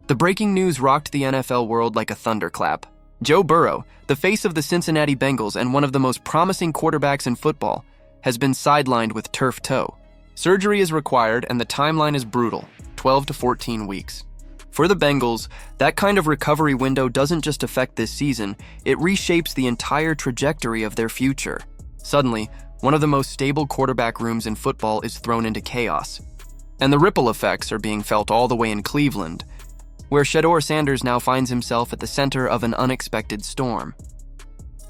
The breaking news rocked the NFL world like a thunderclap. Joe Burrow, the face of the Cincinnati Bengals and one of the most promising quarterbacks in football, has been sidelined with turf toe. Surgery is required and the timeline is brutal, 12 to 14 weeks. For the Bengals, that kind of recovery window doesn't just affect this season, it reshapes the entire trajectory of their future. Suddenly, one of the most stable quarterback rooms in football is thrown into chaos. And the ripple effects are being felt all the way in Cleveland, where Shadore Sanders now finds himself at the center of an unexpected storm.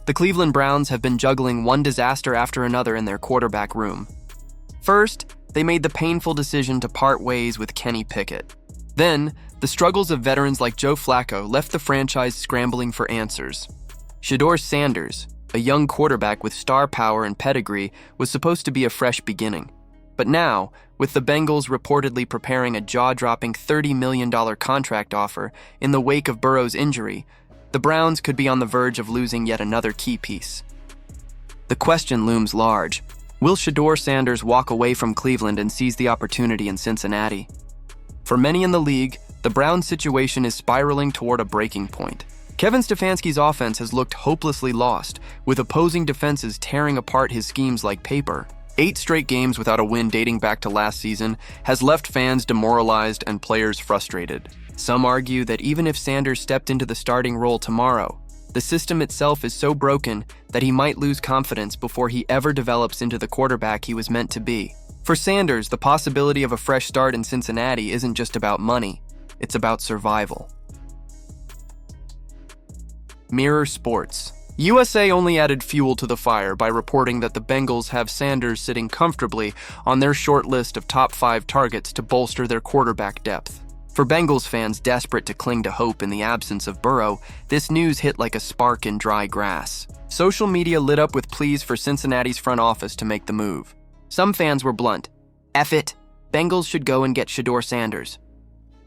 The Cleveland Browns have been juggling one disaster after another in their quarterback room. First, they made the painful decision to part ways with Kenny Pickett. Then, the struggles of veterans like Joe Flacco left the franchise scrambling for answers. Shadore Sanders, a young quarterback with star power and pedigree, was supposed to be a fresh beginning. But now, with the Bengals reportedly preparing a jaw-dropping $30 million contract offer in the wake of Burrow's injury, the Browns could be on the verge of losing yet another key piece. The question looms large. Will Shadore Sanders walk away from Cleveland and seize the opportunity in Cincinnati? For many in the league, the Browns' situation is spiraling toward a breaking point. Kevin Stefanski's offense has looked hopelessly lost, with opposing defenses tearing apart his schemes like paper. 8 straight games without a win dating back to last season has left fans demoralized and players frustrated. Some argue that even if Sanders stepped into the starting role tomorrow, the system itself is so broken that he might lose confidence before he ever develops into the quarterback he was meant to be. For Sanders, the possibility of a fresh start in Cincinnati isn't just about money, it's about survival. Mirror Sports. USA only added fuel to the fire by reporting that the Bengals have Sanders sitting comfortably on their short list of top 5 targets to bolster their quarterback depth. For Bengals fans desperate to cling to hope in the absence of Burrow, this news hit like a spark in dry grass. Social media lit up with pleas for Cincinnati's front office to make the move. Some fans were blunt. "F it, Bengals should go and get Shadore Sanders."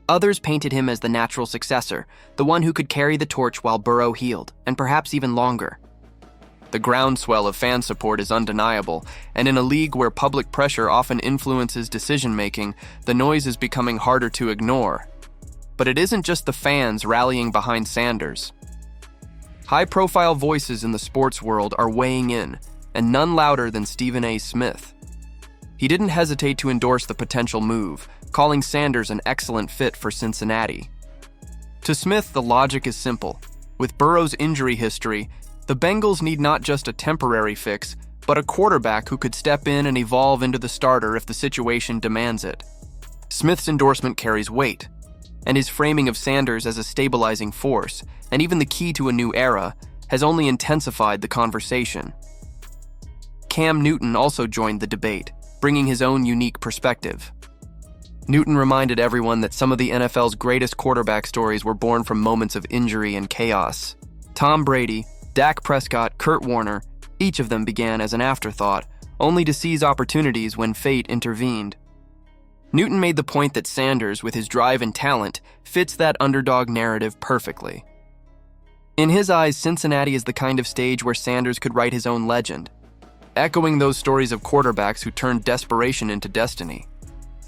Others painted him as the natural successor, the one who could carry the torch while Burrow healed, and perhaps even longer. The groundswell of fan support is undeniable, and in a league where public pressure often influences decision-making, the noise is becoming harder to ignore. But it isn't just the fans rallying behind Sanders. High-profile voices in the sports world are weighing in, and none louder than Stephen A. Smith. He didn't hesitate to endorse the potential move, calling Sanders an excellent fit for Cincinnati. To Smith, the logic is simple. With Burrow's injury history, the Bengals need not just a temporary fix, but a quarterback who could step in and evolve into the starter if the situation demands it. Smith's endorsement carries weight, and his framing of Sanders as a stabilizing force, and even the key to a new era, has only intensified the conversation. Cam Newton also joined the debate, bringing his own unique perspective. Newton reminded everyone that some of the NFL's greatest quarterback stories were born from moments of injury and chaos. Tom Brady, Dak Prescott, Kurt Warner, each of them began as an afterthought, only to seize opportunities when fate intervened. Newton made the point that Sanders, with his drive and talent, fits that underdog narrative perfectly. In his eyes, Cincinnati is the kind of stage where Sanders could write his own legend, echoing those stories of quarterbacks who turned desperation into destiny.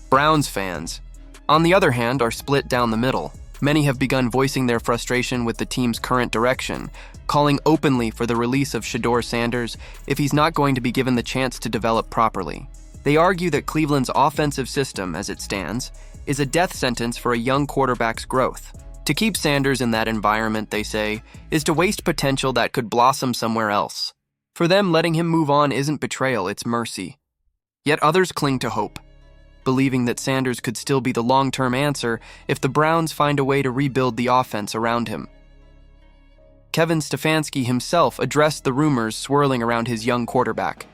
Browns fans, on the other hand, are split down the middle. Many have begun voicing their frustration with the team's current direction, calling openly for the release of Shadore Sanders if he's not going to be given the chance to develop properly. They argue that Cleveland's offensive system, as it stands, is a death sentence for a young quarterback's growth. To keep Sanders in that environment, they say, is to waste potential that could blossom somewhere else. For them, letting him move on isn't betrayal, it's mercy. Yet others cling to hope, believing that Sanders could still be the long-term answer if the Browns find a way to rebuild the offense around him. Kevin Stefanski himself addressed the rumors swirling around his young quarterback.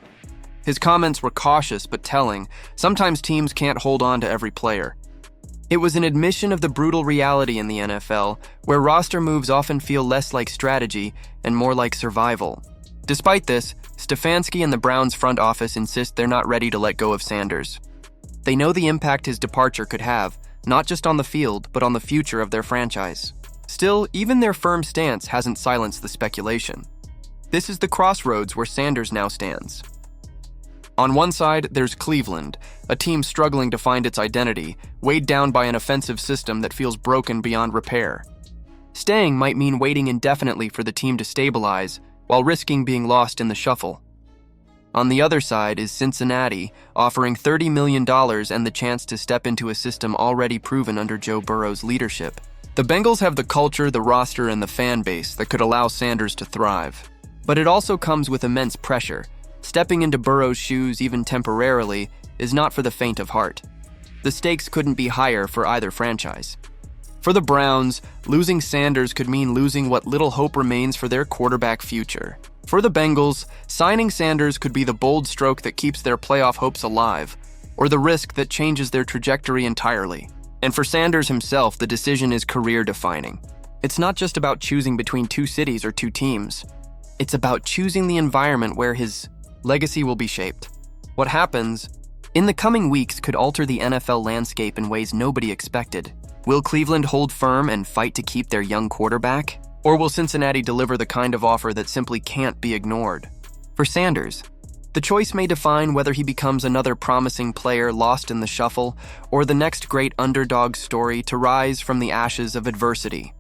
His comments were cautious but telling. Sometimes teams can't hold on to every player. It was an admission of the brutal reality in the NFL, where roster moves often feel less like strategy and more like survival. Despite this, Stefanski and the Browns front office insist they're not ready to let go of Sanders. They know the impact his departure could have, not just on the field, but on the future of their franchise. Still, even their firm stance hasn't silenced the speculation. This is the crossroads where Sanders now stands. On one side, there's Cleveland, a team struggling to find its identity, weighed down by an offensive system that feels broken beyond repair. Staying might mean waiting indefinitely for the team to stabilize, while risking being lost in the shuffle. On the other side is Cincinnati, offering $30 million and the chance to step into a system already proven under Joe Burrow's leadership. The Bengals have the culture, the roster, and the fan base that could allow Sanders to thrive. But it also comes with immense pressure. Stepping into Burrow's shoes, even temporarily, is not for the faint of heart. The stakes couldn't be higher for either franchise. For the Browns, losing Sanders could mean losing what little hope remains for their quarterback future. For the Bengals, signing Sanders could be the bold stroke that keeps their playoff hopes alive, or the risk that changes their trajectory entirely. And for Sanders himself, the decision is career-defining. It's not just about choosing between two cities or two teams. It's about choosing the environment where his legacy will be shaped. What happens in the coming weeks could alter the NFL landscape in ways nobody expected. Will Cleveland hold firm and fight to keep their young quarterback? Or will Cincinnati deliver the kind of offer that simply can't be ignored? For Sanders, the choice may define whether he becomes another promising player lost in the shuffle or the next great underdog story to rise from the ashes of adversity.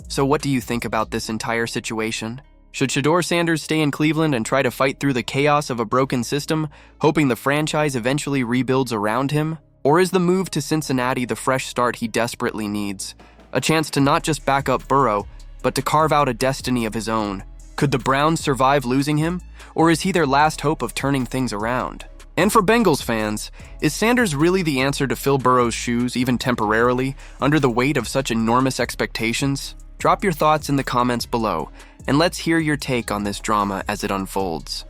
So what do you think about this entire situation? Should Shadore Sanders stay in Cleveland and try to fight through the chaos of a broken system, hoping the franchise eventually rebuilds around him? Or is the move to Cincinnati the fresh start he desperately needs? A chance to not just back up Burrow, but to carve out a destiny of his own. Could the Browns survive losing him? Or is he their last hope of turning things around? And for Bengals fans, is Sanders really the answer to fill Burrow's shoes, even temporarily, under the weight of such enormous expectations? Drop your thoughts in the comments below, and let's hear your take on this drama as it unfolds.